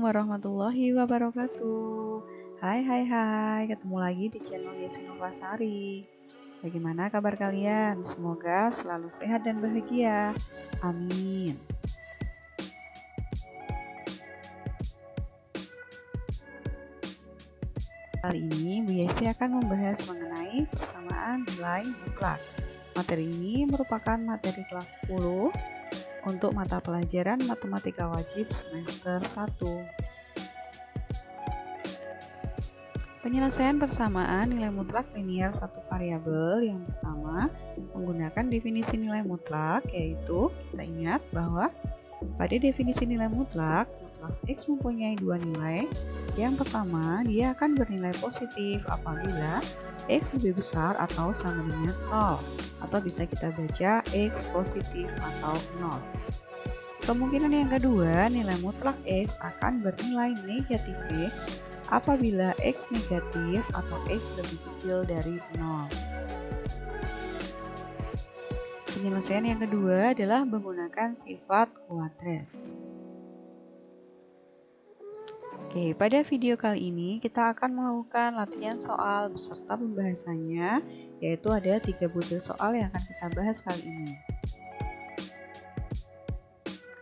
warahmatullahi wabarakatuh. Hai, ketemu lagi di channel Yesi Novasari. Bagaimana kabar kalian? Semoga selalu sehat dan bahagia. Amin. Kali ini Bu Yesi akan membahas mengenai persamaan nilai mutlak. Materi ini merupakan materi kelas 10 untuk mata pelajaran Matematika Wajib semester 1. Penyelesaian persamaan nilai mutlak linier satu variabel yang pertama menggunakan definisi nilai mutlak, yaitu kita ingat bahwa pada definisi nilai mutlak X mempunyai dua nilai. Yang pertama, dia akan bernilai positif apabila X lebih besar atau sama dengan 0, atau bisa kita baca X positif atau 0. Kemungkinan yang kedua, nilai mutlak X akan bernilai negatif X apabila X negatif atau X lebih kecil dari 0. Penyelesaian yang kedua adalah menggunakan sifat kuadrat. Oke, pada video kali ini kita akan melakukan latihan soal beserta pembahasannya, yaitu ada 3 butir soal yang akan kita bahas kali ini.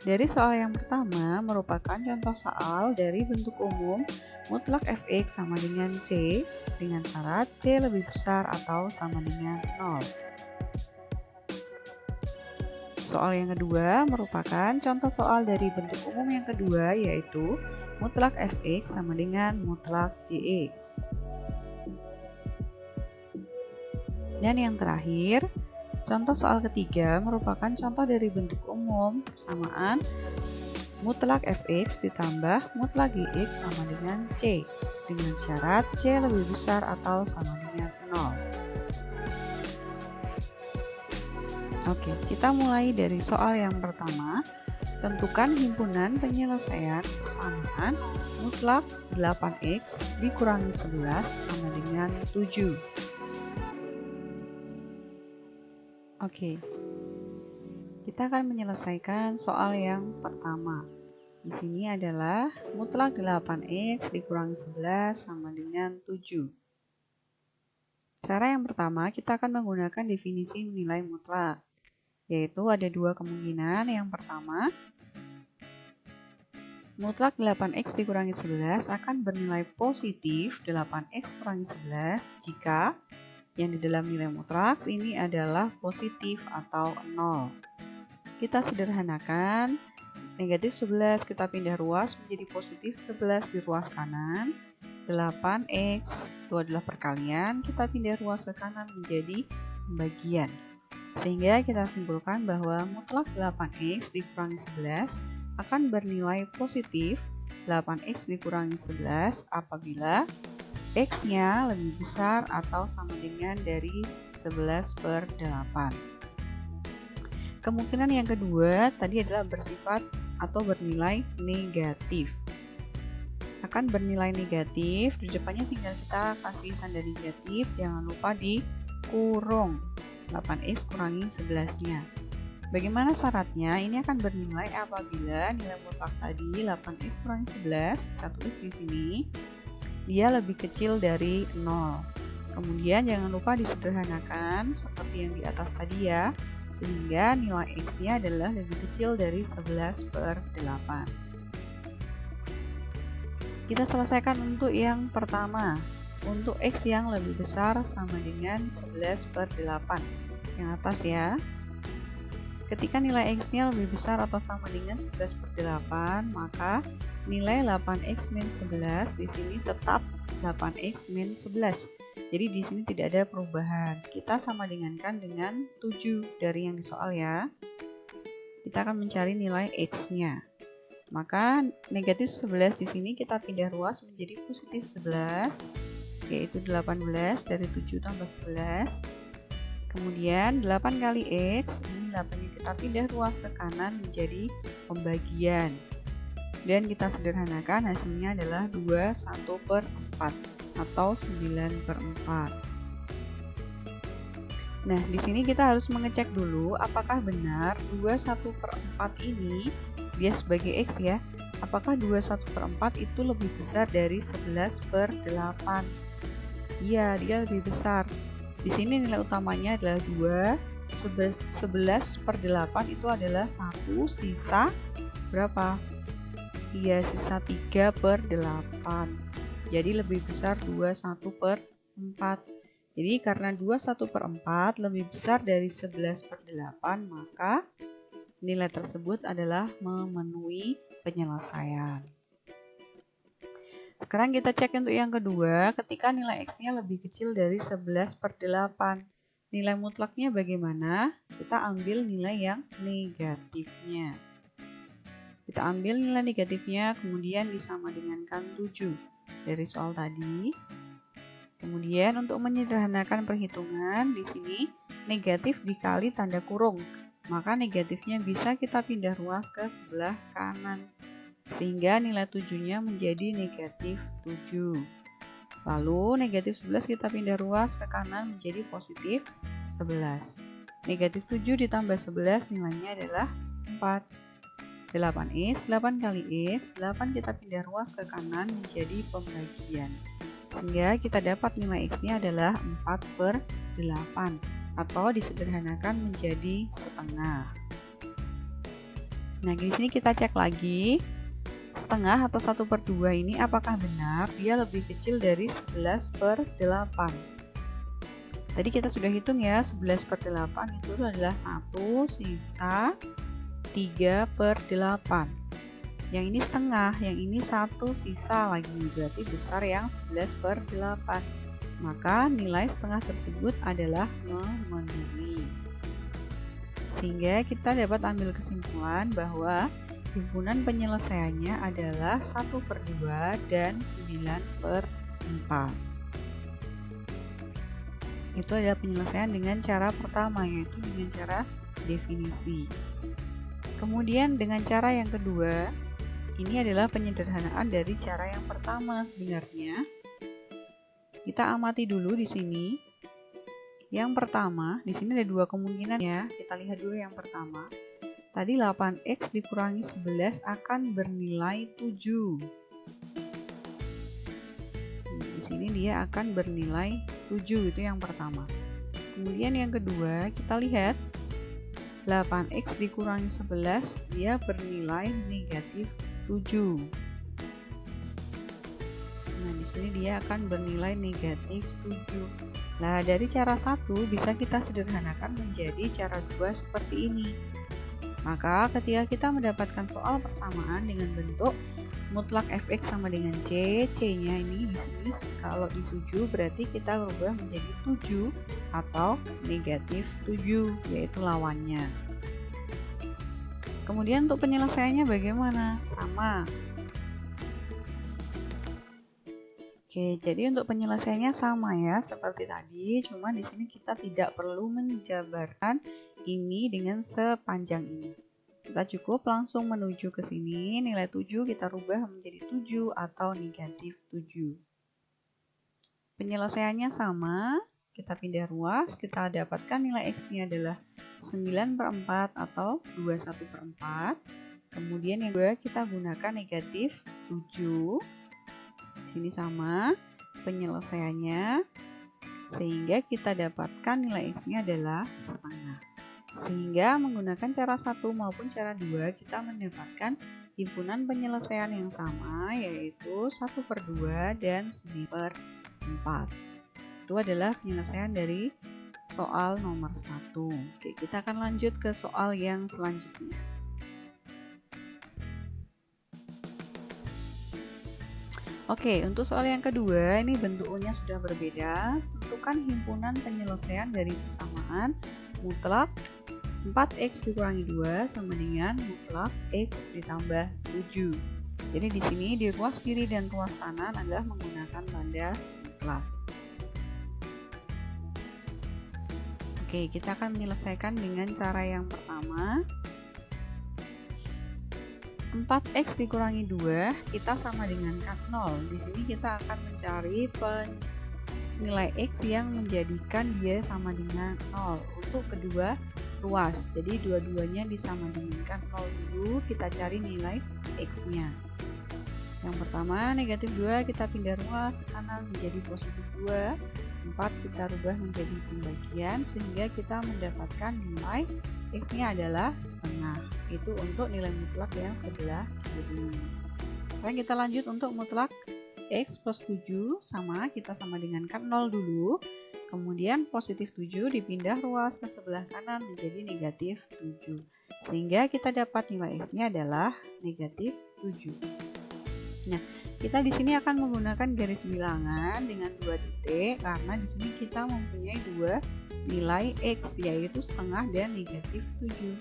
Dari soal yang pertama merupakan contoh soal dari bentuk umum mutlak fx sama dengan c dengan syarat c lebih besar atau sama dengan 0. Soal yang kedua merupakan contoh soal dari bentuk umum yang kedua, yaitu mutlak fx sama dengan mutlak gx. Dan yang terakhir, contoh soal ketiga merupakan contoh dari bentuk umum persamaan mutlak fx ditambah mutlak gx sama dengan c dengan syarat c lebih besar atau sama dengan 0. Oke, kita mulai dari soal yang pertama. Tentukan himpunan penyelesaian persamaan mutlak 8x dikurangi 11 sama dengan 7. Oke, kita akan menyelesaikan soal yang pertama. Di sini adalah mutlak 8x dikurangi 11 sama dengan 7. Cara yang pertama, kita akan menggunakan definisi nilai mutlak, yaitu ada dua kemungkinan. Yang pertama, mutlak 8x dikurangi 11 akan bernilai positif 8x kurangi 11 jika yang di dalam nilai mutlak ini adalah positif atau 0. Kita sederhanakan, negatif 11 kita pindah ruas menjadi positif 11 di ruas kanan. 8x itu adalah perkalian, kita pindah ruas ke kanan menjadi pembagian. Sehingga kita simpulkan bahwa mutlak 8x dikurangi 11 akan bernilai positif 8x dikurangi 11 apabila x-nya lebih besar atau sama dengan dari 11/8. Kemungkinan yang kedua tadi adalah bersifat atau bernilai negatif. Akan bernilai negatif, di depannya tinggal kita kasih tanda negatif, jangan lupa dikurung 8x kurangi 11-nya. Bagaimana syaratnya? Ini akan bernilai apabila nilai mutlak tadi 8x kurangi 11, kita tulis di sini, dia lebih kecil dari 0. Kemudian jangan lupa disederhanakan seperti yang di atas tadi ya, sehingga nilai x-nya adalah lebih kecil dari 11/8. Kita selesaikan untuk yang pertama. Untuk x yang lebih besar sama dengan 11/8. Yang atas ya. Ketika nilai x-nya lebih besar atau sama dengan 11/8, maka nilai 8x min 11 di sini tetap 8x min 11. Jadi di sini tidak ada perubahan. Kita sama dengankan dengan 7 dari yang di soal ya. Kita akan mencari nilai x-nya. Maka negatif 11 di sini kita pindah ruas menjadi positif 11, yaitu 18 dari 7 tambah 11. Kemudian 8 kali x, ini 8-nya kita pindah ruas ke kanan menjadi pembagian. Dan kita sederhanakan, hasilnya adalah 21/4 atau 9/4. Nah, di sini kita harus mengecek dulu apakah benar 21/4 ini dia sebagai x ya, apakah 21/4 itu lebih besar dari 11/8? Iya, dia lebih besar. Di sini nilai utamanya adalah 2. 11/8 itu adalah 1, sisa berapa? Iya, sisa 3/8. Jadi lebih besar 21/4. Jadi karena 21/4 lebih besar dari 11/8, maka nilai tersebut adalah memenuhi penyelesaian. Sekarang kita cek untuk yang kedua, ketika nilai X-nya lebih kecil dari 11/8. Nilai mutlaknya bagaimana? Kita ambil nilai yang negatifnya. Kita ambil nilai negatifnya, kemudian disama dengankan 7 dari soal tadi. Kemudian untuk menyederhanakan perhitungan, di sini negatif dikali tanda kurung. Maka negatifnya bisa kita pindah ruas ke sebelah kanan. Sehingga nilai 7-nya menjadi negatif 7. Lalu negatif 11 kita pindah ruas ke kanan menjadi positif 11. Negatif 7 ditambah 11 nilainya adalah 4. 8x, 8 kali x, 8 kita pindah ruas ke kanan menjadi pembagian. Sehingga kita dapat nilai x-nya adalah 4/8 atau disederhanakan menjadi setengah. Nah, di sini kita cek lagi. Setengah atau 1/2 ini apakah benar dia lebih kecil dari 11/8? Tadi kita sudah hitung ya, 11/8 itu adalah 1 sisa 3/8. Yang ini setengah, yang ini 1 sisa lagi, berarti besar yang 11/8. Maka nilai setengah tersebut adalah memenuhi. Sehingga kita dapat ambil kesimpulan bahwa himpunan penyelesaiannya adalah 1/2 dan 9/4. Itu adalah penyelesaian dengan cara pertama, yaitu dengan cara definisi. Kemudian dengan cara yang kedua, ini adalah penyederhanaan dari cara yang pertama sebenarnya. Kita amati dulu di sini. Yang pertama, di sini ada dua kemungkinan ya. Kita lihat dulu yang pertama. Tadi 8x dikurangi 11 akan bernilai 7. Di sini dia akan bernilai 7, itu yang pertama. Kemudian yang kedua, kita lihat 8x dikurangi 11, dia bernilai negatif 7. Nah, di sini dia akan bernilai negatif 7. Nah, dari cara 1 bisa kita sederhanakan menjadi cara 2 seperti ini. Maka ketika kita mendapatkan soal persamaan dengan bentuk mutlak fx sama dengan c, c-nya ini di sini kalau di 7 berarti kita rubah menjadi 7 atau negatif 7, yaitu lawannya. Kemudian untuk penyelesaiannya bagaimana? Sama. Oke, jadi untuk penyelesaiannya sama ya seperti tadi, cuma di sini kita tidak perlu menjabarkan ini dengan sepanjang ini. Kita cukup langsung menuju ke sini, nilai 7 kita rubah menjadi 7 atau negatif 7. Penyelesaiannya sama, kita pindah ruas, kita dapatkan nilai x-nya adalah 9/4 atau 21/4. Kemudian yang kedua kita gunakan negatif 7. Di sini sama penyelesaiannya, sehingga kita dapatkan nilai x-nya adalah setengah. Sehingga menggunakan cara 1 maupun cara 2 kita mendapatkan himpunan penyelesaian yang sama, yaitu 1/2 dan 9/4. Itu adalah penyelesaian dari soal nomor 1. Oke, kita akan lanjut ke soal yang selanjutnya. Oke, untuk soal yang kedua, ini bentuknya sudah berbeda. Tentukan himpunan penyelesaian dari persamaan mutlak 4x dikurangi 2 sama dengan mutlak x ditambah 7. Jadi di sini di ruas kiri dan ruas kanan adalah menggunakan tanda mutlak. Oke, kita akan menyelesaikan dengan cara yang pertama. 4x dikurangi 2, kita sama dengan kan 0. Di sini kita akan mencari nilai x yang menjadikan dia sama dengan 0 untuk kedua ruas. Jadi dua-duanya disama dengankan 0 dulu, kita cari nilai x-nya. Yang pertama, negatif 2 kita pindah ruas ke kanan menjadi positif 2. 4 kita rubah menjadi pembagian sehingga kita mendapatkan nilai X-nya adalah setengah. Itu untuk nilai mutlak yang sebelah kiri. Sekarang kita lanjut untuk mutlak X plus 7 kita sama dengan 0 dulu. Kemudian positif 7 dipindah ruas ke sebelah kanan menjadi negatif 7. Sehingga kita dapat nilai X-nya adalah negatif 7. Nah, kita di sini akan menggunakan garis bilangan dengan 2 titik karena di sini kita mempunyai dua nilai X, yaitu setengah dan negatif 7.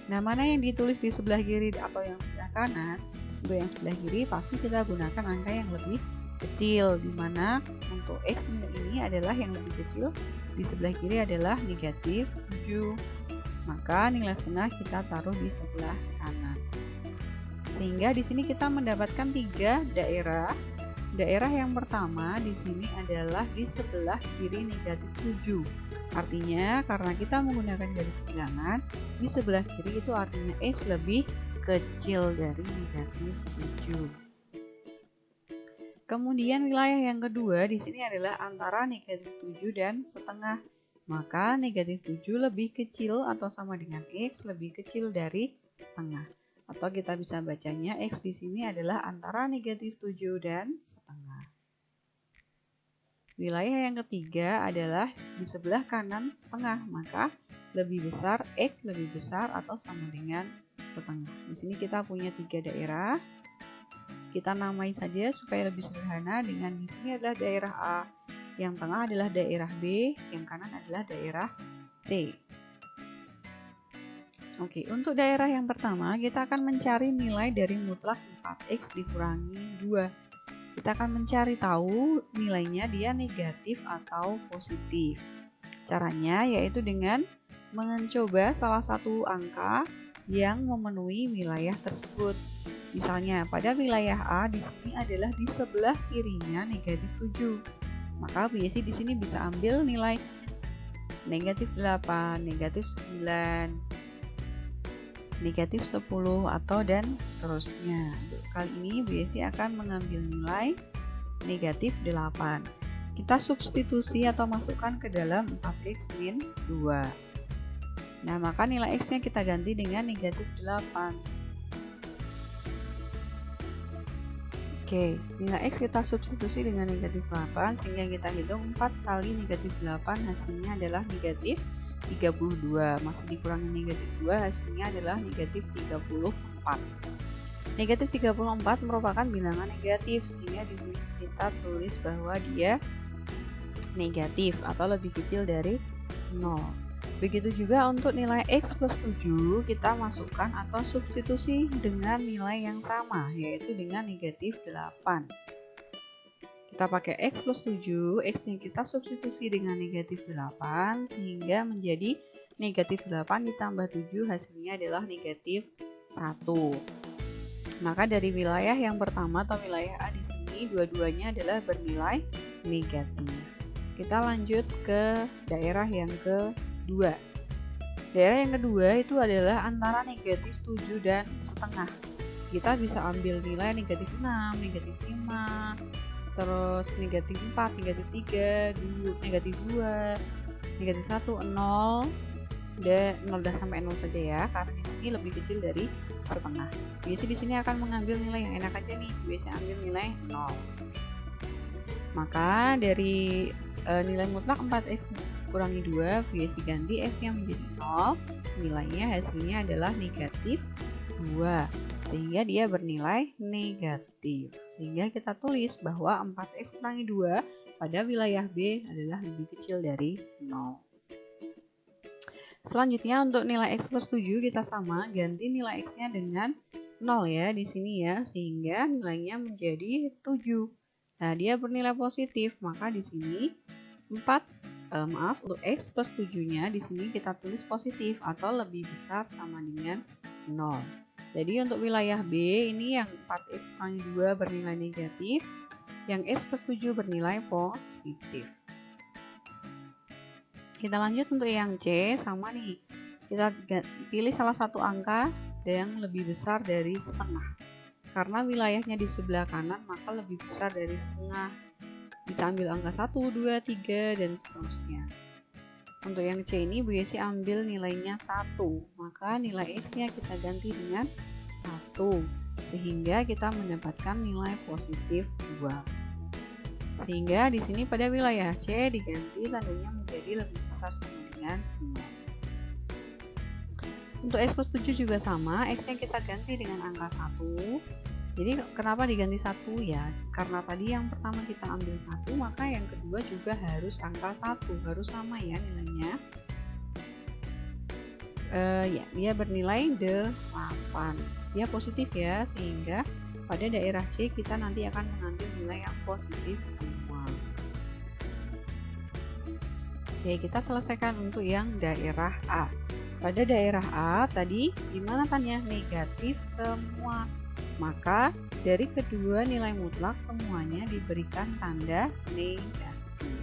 Nah, mana yang ditulis di sebelah kiri atau yang sebelah kanan? Untuk yang sebelah kiri pasti kita gunakan angka yang lebih kecil, dimana untuk X nilai ini adalah yang lebih kecil, di sebelah kiri adalah negatif 7. Maka nilai setengah kita taruh di sebelah kanan. Sehingga di sini kita mendapatkan 3 daerah. Daerah yang pertama di sini adalah di sebelah kiri negatif 7. Artinya karena kita menggunakan garis bilangan, di sebelah kiri itu artinya X lebih kecil dari negatif 7. Kemudian wilayah yang kedua di sini adalah antara negatif 7 dan setengah. Maka negatif 7 lebih kecil atau sama dengan X lebih kecil dari setengah. Atau kita bisa bacanya X di sini adalah antara negatif 7 dan setengah. Wilayah yang ketiga adalah di sebelah kanan setengah, maka lebih besar X lebih besar atau sama dengan setengah. Di sini kita punya 3 daerah. Kita namai saja supaya lebih sederhana dengan di sini adalah daerah A, yang tengah adalah daerah B, yang kanan adalah daerah C. Oke, untuk daerah yang pertama kita akan mencari nilai dari mutlak 4x dikurangi 2. Kita akan mencari tahu nilainya dia negatif atau positif. Caranya yaitu dengan mencoba salah satu angka yang memenuhi wilayah tersebut. Misalnya pada wilayah A di sini adalah di sebelah kirinya negatif 7. Maka biasanya di sini bisa ambil nilai negatif 8, negatif 9, negatif 10 atau dan seterusnya. Untuk kali ini BSC akan mengambil nilai negatif 8. Kita substitusi atau masukkan ke dalam 4x min 2. Nah, maka nilai X nya kita ganti dengan negatif 8. Oke, nilai X kita substitusi dengan negatif 8 sehingga kita hitung 4 kali negatif 8 hasilnya adalah negatif 32, masih dikurangi negatif 2 hasilnya adalah negatif 34. Negatif 34 merupakan bilangan negatif sehingga di sini kita tulis bahwa dia negatif atau lebih kecil dari 0. Begitu juga untuk nilai X plus 7 kita masukkan atau substitusi dengan nilai yang sama yaitu dengan negatif 8. Kita pakai X plus 7, X nya kita substitusi dengan negatif 8 sehingga menjadi negatif 8 ditambah 7 hasilnya adalah negatif 1. Maka dari wilayah yang pertama atau wilayah A di sini dua-duanya adalah bernilai negatif. Kita lanjut ke daerah yang kedua. Daerah yang kedua itu adalah antara negatif 7 dan setengah. Kita bisa ambil nilai negatif 6, negatif 5, terus negatif 4, negatif 3, negatif 2, negatif 1, 0, dan 0 dan sampai 0 saja ya, karena di sini lebih kecil dari setengah. Biasanya di sini akan mengambil nilai yang enak aja nih, biasanya ambil nilai 0. Maka dari nilai mutlak 4x kurangi 2, biasanya ganti x nya menjadi 0, nilainya hasilnya adalah negatif 2. Sehingga dia bernilai negatif. Sehingga kita tulis bahwa 4x kurangi 2 pada wilayah B adalah lebih kecil dari 0. Selanjutnya untuk nilai x plus 7 kita sama, ganti nilai x-nya dengan 0 ya di sini ya, sehingga nilainya menjadi 7. Nah, dia bernilai positif, maka di sini untuk x plus 7-nya di sini kita tulis positif atau lebih besar sama dengan 0. Jadi untuk wilayah B ini yang 4x kurangi 2 bernilai negatif, yang x plus 7 bernilai positif. Kita lanjut untuk yang C, sama nih. Kita pilih salah satu angka yang lebih besar dari setengah. Karena wilayahnya di sebelah kanan, maka lebih besar dari setengah. Bisa ambil angka 1, 2, 3, dan seterusnya. Untuk yang C ini Bu Yesi ambil nilainya 1, maka nilai X-nya kita ganti dengan 1, sehingga kita mendapatkan nilai positif 2. Sehingga di sini pada wilayah C diganti tandanya menjadi lebih besar sama dengan 0. Untuk X plus 7 juga sama, X-nya kita ganti dengan angka 1. Jadi kenapa diganti 1 ya? Karena tadi yang pertama kita ambil 1, maka yang kedua juga harus angka 1, harus sama ya nilainya. Ya, dia bernilai 8. Dia positif ya, sehingga pada daerah C kita nanti akan mengambil nilai yang positif semua. Oke, kita selesaikan untuk yang daerah A. Pada daerah A tadi gimana tanya? Negatif semua. Maka dari kedua nilai mutlak semuanya diberikan tanda negatif.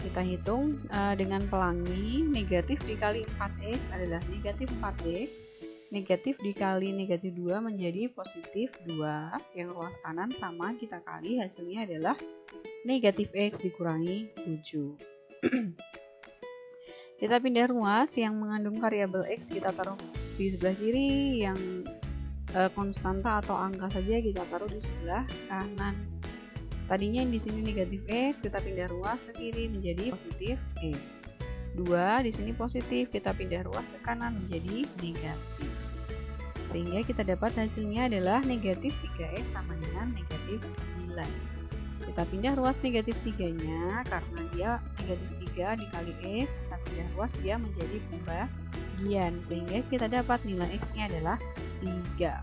Kita hitung dengan pelangi. Negatif dikali 4X adalah negatif 4X. Negatif dikali negatif 2 menjadi positif 2. Yang ruas kanan sama kita kali, hasilnya adalah negatif X dikurangi 7. Kita pindah ruas, yang mengandung variabel X kita taruh di sebelah kiri, yang konstanta atau angka saja kita taruh di sebelah kanan. Tadinya di sini negatif X, kita pindah ruas ke kiri menjadi positif X. 2 di sini positif, kita pindah ruas ke kanan menjadi negatif. Sehingga kita dapat hasilnya adalah negatif 3X sama dengan negatif 9. Kita pindah ruas negatif 3-nya, karena dia negatif 3 dikali X, kita pindah ruas dia menjadi pembagian, sehingga kita dapat nilai X-nya adalah 3.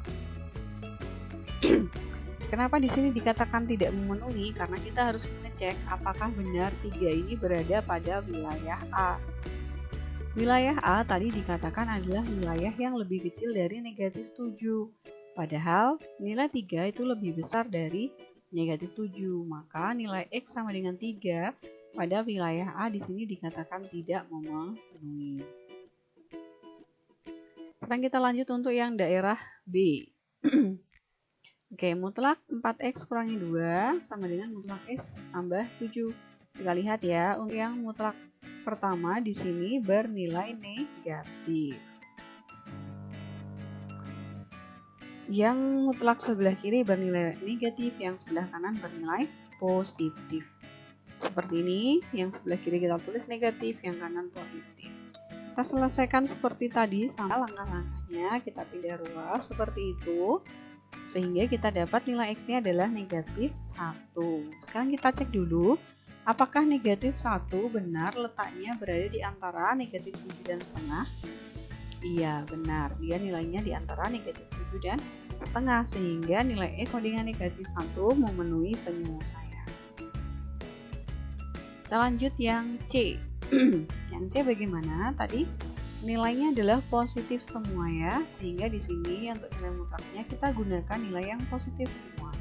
Kenapa di sini dikatakan tidak memenuhi? Karena kita harus mengecek apakah benar 3 ini berada pada wilayah A. Wilayah A tadi dikatakan adalah wilayah yang lebih kecil dari negatif 7. Padahal nilai 3 itu lebih besar dari negatif 7. Maka nilai X sama dengan 3 pada wilayah A di sini dikatakan tidak memenuhi. Sekarang kita lanjut untuk yang daerah B. Oke, mutlak 4X kurangi 2 sama dengan mutlak X tambah 7. Kita lihat ya, untuk yang mutlak pertama di sini bernilai negatif. Yang mutlak sebelah kiri bernilai negatif, yang sebelah kanan bernilai positif. Seperti ini, yang sebelah kiri kita tulis negatif, yang kanan positif. Kita selesaikan seperti tadi sama langkah-langkahnya, kita pindah ruas seperti itu, sehingga kita dapat nilai X-nya adalah negatif 1. Sekarang kita cek dulu, apakah negatif 1 benar letaknya berada di antara negatif 7 dan setengah? Iya, benar. Dia nilainya di antara negatif 7 dan setengah, sehingga nilai X dengan negatif 1 memenuhi penyelesaian. Kita lanjut yang C. Yang C bagaimana? Tadi nilainya adalah positif semua ya, sehingga di sini untuk nilai mutlaknya kita gunakan nilai yang positif semua.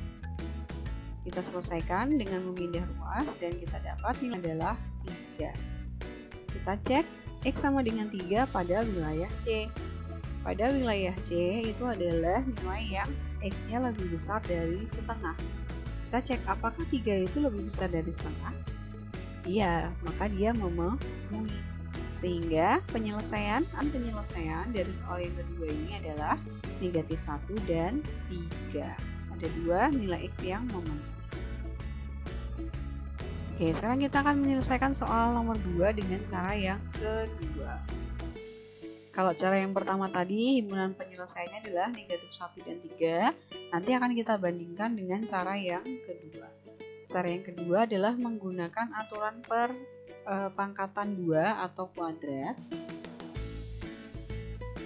Kita selesaikan dengan memindah ruas dan kita dapat nilai adalah 3. Kita cek X sama dengan 3 pada wilayah C. Pada wilayah C itu adalah nilai yang X-nya lebih besar dari setengah. Kita cek apakah 3 itu lebih besar dari setengah? Iya, maka dia memenuhi. Sehingga penyelesaian dari soal yang kedua ini adalah negatif 1 dan 3. Ada 2 nilai X yang memenuhi. Oke, sekarang kita akan menyelesaikan soal nomor 2 dengan cara yang kedua. Kalau cara yang pertama tadi, himpunan penyelesaiannya adalah negatif 1 dan 3. Nanti akan kita bandingkan dengan cara yang kedua. Cara yang kedua adalah menggunakan aturan per pangkatan 2 atau kuadrat.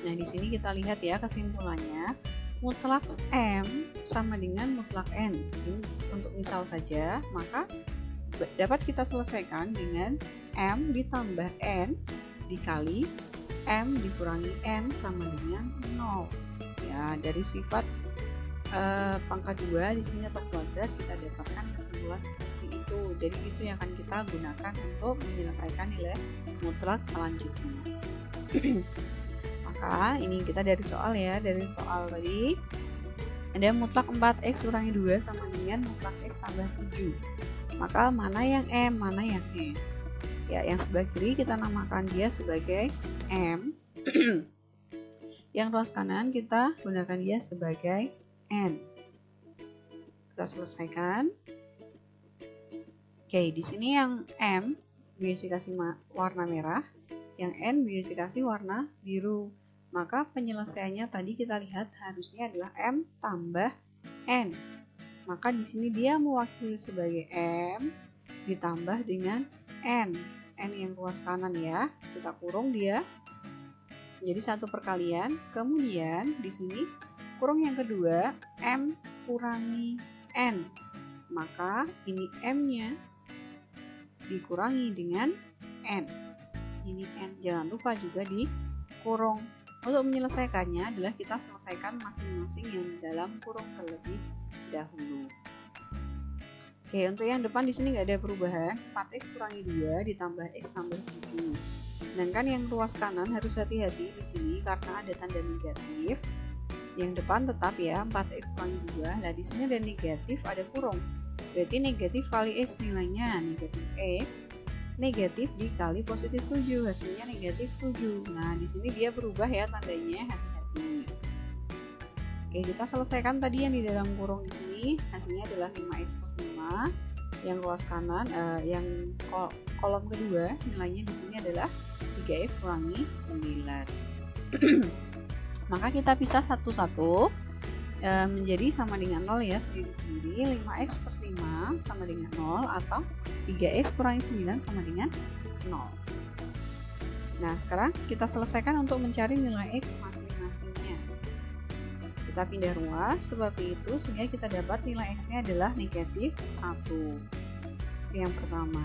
Nah, di sini kita lihat ya kesimpulannya. Mutlak M sama dengan mutlak N. Ini untuk misal saja, maka dapat kita selesaikan dengan M ditambah N dikali M dikurangi N sama dengan 0. Ya, dari sifat pangkat 2 di sini atau kuadrat kita dapatkan kesimpulan seperti itu. Jadi itu yang akan kita gunakan untuk menyelesaikan nilai mutlak selanjutnya. Maka ini kita dari soal ya, dari soal tadi Ada mutlak 4x kurangi 2 sama dengan mutlak x tambah 7. Maka mana yang M, mana yang N? Ya, yang sebelah kiri kita namakan dia sebagai M. Yang ruas kanan kita gunakan dia sebagai N. Kita selesaikan. Oke, di sini yang M biasa kasih warna merah, yang N biasa kasih warna biru. Maka penyelesaiannya tadi kita lihat harusnya adalah M tambah N. Maka di sini dia mewakili sebagai M ditambah dengan N. N yang ruas kanan ya, kita kurung dia jadi satu perkalian. Kemudian di sini kurung yang kedua M kurangi N. Maka ini M-nya dikurangi dengan N. Ini N, jangan lupa juga dikurung. Untuk menyelesaikannya adalah kita selesaikan masing-masing yang dalam kurung terlebih dahulu. Oke, untuk yang depan di sini nggak ada perubahan. 4x kurangi 2 ditambah x tambah 7. Sedangkan yang ruas kanan harus hati-hati di sini karena ada tanda negatif. Yang depan tetap ya 4x kurangi 2. Nah, di sini ada negatif, ada kurung. Berarti negatif kali x nilainya negatif x. Negatif dikali positif 7, hasilnya negatif 7. Nah, di sini dia berubah ya tandanya, hati-hati. Oke, kita selesaikan tadi yang di dalam kurung di sini. Hasilnya adalah 5x plus 5. Yang ruas kanan, yang kolom kedua nilainya di sini adalah 3x kurangi 9. Maka kita pisah satu-satu menjadi sama dengan 0 ya, sendiri-sendiri. 5x plus 5 sama dengan 0 atau 3x kurangi 9 sama dengan 0. Nah, sekarang kita selesaikan untuk mencari nilai x masing-masingnya. Kita pindah ruas seperti itu sehingga kita dapat nilai x-nya adalah negatif 1. Yang pertama.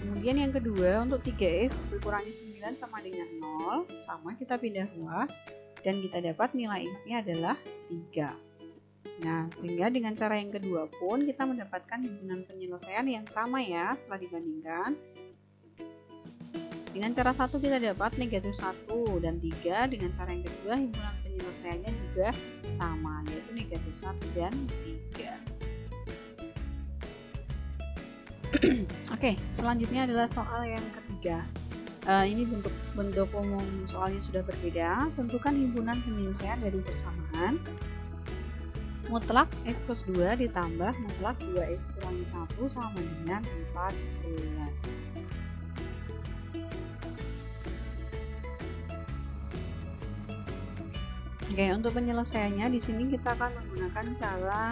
Kemudian yang kedua, untuk 3x dikurangi 9 sama dengan 0, sama kita pindah ruas dan kita dapat nilai x-nya adalah 3. Nah, sehingga dengan cara yang kedua pun kita mendapatkan himpunan penyelesaian yang sama ya setelah dibandingkan. Dengan cara satu kita dapat negatif 1 dan 3, dengan cara yang kedua himpunan penyelesaiannya juga sama, yaitu negatif 1 dan 3. Oke, selanjutnya adalah soal yang ketiga. Ini bentuk umum soalnya sudah berbeda. Tentukan himpunan penyelesaian dari persamaan mutlak x plus 2 ditambah mutlak 2x kurangi 1 sama dengan 14. Oke, untuk penyelesaiannya di sini kita akan menggunakan cara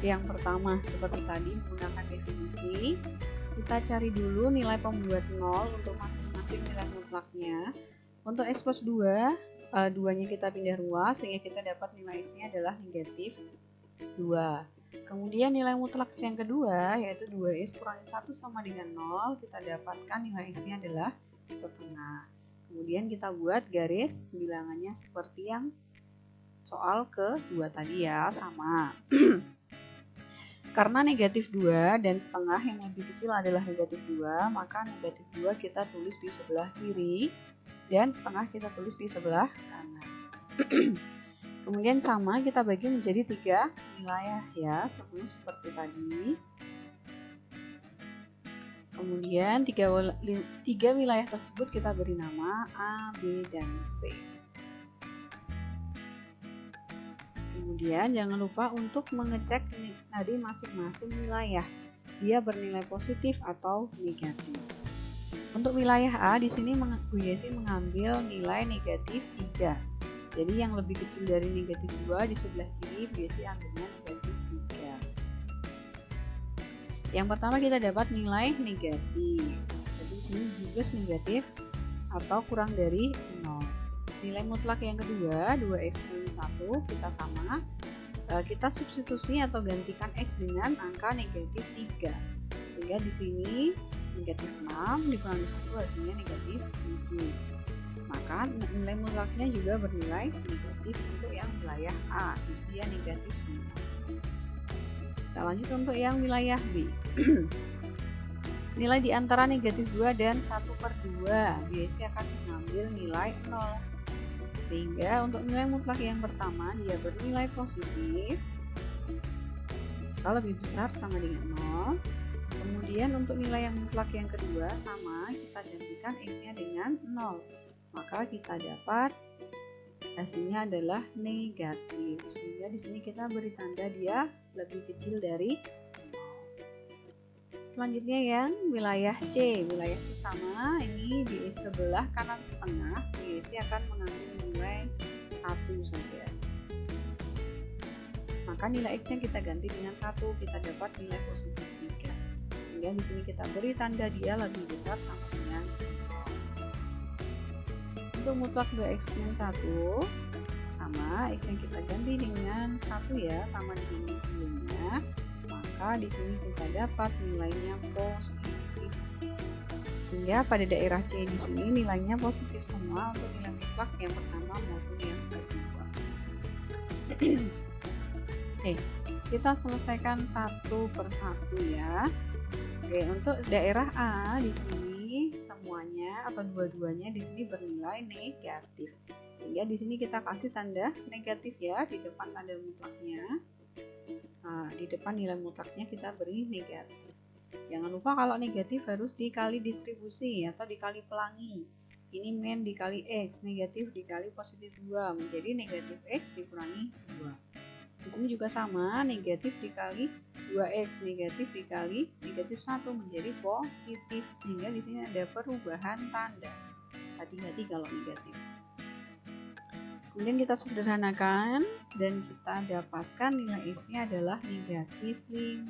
yang pertama seperti tadi, menggunakan definisi. Kita cari dulu nilai pembuat 0 untuk masing-masing nilai mutlaknya. Untuk x plus 2, 2-nya kita pindah ruas sehingga kita dapat nilai x-nya adalah negatif 2. Kemudian nilai mutlak yang kedua yaitu 2x kurangi 1 sama dengan 0, kita dapatkan nilai x-nya adalah setengah. Kemudian kita buat garis bilangannya seperti yang soal kedua tadi ya, sama. Karena negatif 2 dan setengah yang lebih kecil adalah negatif 2, maka negatif 2 kita tulis di sebelah kiri dan setengah kita tulis di sebelah kanan. Kemudian sama kita bagi menjadi 3 wilayah ya, seperti tadi. Kemudian 3 wilayah tersebut kita beri nama A, B, dan C. Kemudian jangan lupa untuk mengecek tadi masing-masing wilayah, dia bernilai positif atau negatif. Untuk wilayah A di sini Bu Yesi mengambil nilai negatif 3. Jadi yang lebih kecil dari negatif 2 di sebelah kiri Bu Yesi ambilnya negatif 3. Yang pertama kita dapat nilai negatif. Jadi di sini plus negatif atau kurang dari 0. Nilai mutlak yang kedua 2x kurangi 1 kita sama. Kita substitusi atau gantikan x dengan angka negatif 3. Sehingga di sini negatif 6 dikurangi 1 hasilnya negatif 7. Maka nilai mutlaknya juga bernilai negatif untuk yang wilayah A, dia negatif semua. Kita lanjut untuk yang wilayah B. Nilai di antara negatif 2 dan 1/2 biasanya akan mengambil nilai 0. Sehingga untuk nilai mutlak yang pertama dia bernilai positif maka lebih besar sama dengan 0. Kemudian untuk nilai yang mutlak yang kedua sama, kita gantikan X-nya dengan 0. Maka kita dapat hasilnya adalah negatif. Sehingga di sini kita beri tanda dia lebih kecil dari 0. Selanjutnya yang wilayah C. Wilayah C sama, ini di sebelah kanan setengah, BSC akan mengambil nilai 1 saja. Maka nilai X-nya kita ganti dengan 1, kita dapat nilai positif 3. Sehingga di sini kita beri tanda dia lebih besar sama dengan 0. Untuk mutlak 2x-1 sama, X yang kita ganti dengan 1 ya, sama dengan yang sebelumnya. Maka di sini kita dapat nilainya positif. Sehingga pada daerah C di sini nilainya positif semua untuk nilai mutlak yang pertama maupun yang kedua. Oke, kita selesaikan satu persatu ya. Oke, untuk daerah A di sini semuanya atau dua-duanya di sini bernilai negatif. Sehingga di sini kita kasih tanda negatif ya di depan tanda mutlaknya. Nah, di depan nilai mutlaknya kita beri negatif. Jangan lupa kalau negatif harus dikali distribusi atau dikali pelangi. Ini min dikali X, negatif dikali positif 2 menjadi negatif X dikurangi 2. Di sini juga sama, negatif dikali 2x, negatif dikali negatif 1 menjadi positif. Sehingga di sini ada perubahan tanda. Hati-hati kalau negatif. Kemudian kita sederhanakan dan kita dapatkan nilai X-nya adalah negatif 5.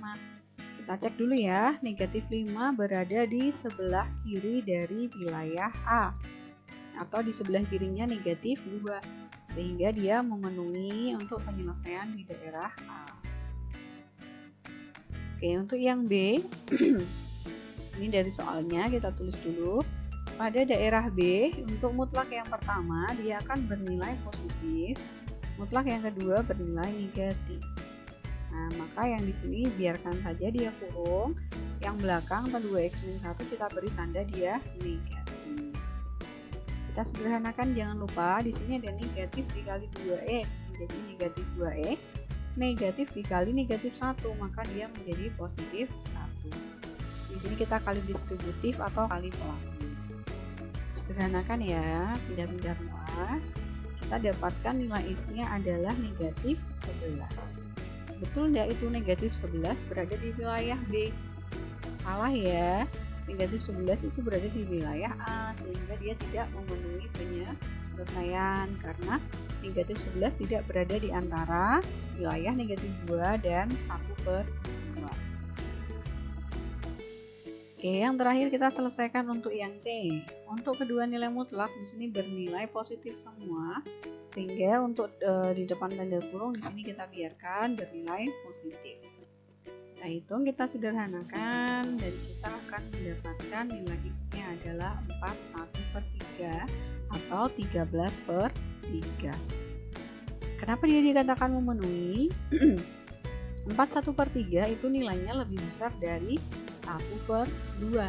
Kita cek dulu ya, negatif 5 berada di sebelah kiri dari wilayah A. Atau di sebelah kirinya negatif 2. Sehingga dia memenuhi untuk penyelesaian di daerah A. Oke, untuk yang B, ini dari soalnya kita tulis dulu. Pada daerah B, untuk mutlak yang pertama dia akan bernilai positif, mutlak yang kedua bernilai negatif. Nah, maka yang di sini biarkan saja dia kurung, yang belakang atau 2x-1 kita beri tanda dia negatif. Kita sederhanakan, jangan lupa di sini ada negatif dikali 2x menjadi negatif 2x, negatif dikali negatif 1 maka dia menjadi positif 1. Di sini kita kali distributif atau kali pelangi. Sederhanakan ya, pindah-pindah ruas. Kita dapatkan nilai X-nya adalah negatif 11. Betul tidak itu negatif 11 berada di wilayah B? Salah ya. Negatif 11 itu berada di wilayah A, sehingga dia tidak memenuhi penyelesaian karena negatif 11 tidak berada di antara wilayah negatif 2 dan 1/2. Oke, yang terakhir kita selesaikan untuk yang C. Untuk kedua nilai mutlak di sini bernilai positif semua, sehingga untuk di depan tanda kurung di sini kita biarkan bernilai positif. Kita hitung, kita sederhanakan, dan kita akan mendapatkan nilai X-nya adalah 41/3 atau 13/3. Kenapa dia dikatakan memenuhi? 41/3 itu nilainya lebih besar dari 1/2.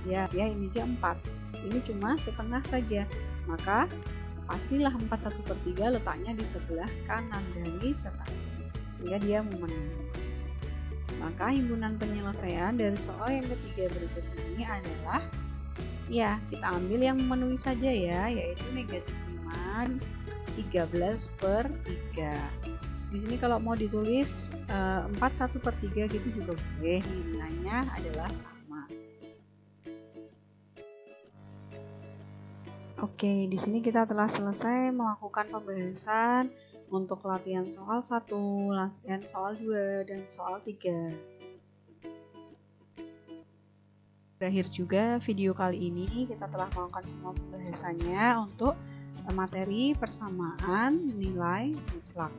Ya, ini aja 4. Ini cuma setengah saja. Maka pastilah 41/3 letaknya di sebelah kanan dari setengah. Sehingga dia memenuhi. Maka himpunan penyelesaian dari soal yang ketiga berikut ini adalah, ya kita ambil yang memenuhi saja ya, yaitu negatif 5 13/3. Di sini kalau mau ditulis 41/3 gitu juga boleh, nilainya adalah sama. Oke, di sini kita telah selesai melakukan pembahasan untuk latihan soal 1, latihan soal 2, dan soal 3. Berakhir juga video kali ini, kita telah melakukan semua pembahasannya untuk materi persamaan nilai mutlak.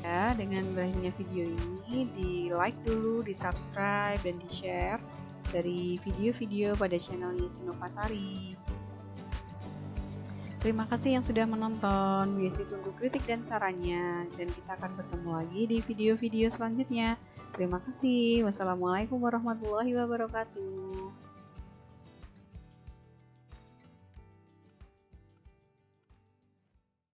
Ya, dengan berakhirnya video ini, di like dulu, di subscribe, dan di share dari video-video pada channel Yesi Novasari. Terima kasih yang sudah menonton. Yesi tunggu kritik dan sarannya, dan kita akan bertemu lagi di video-video selanjutnya. Terima kasih. Wassalamualaikum warahmatullahi wabarakatuh.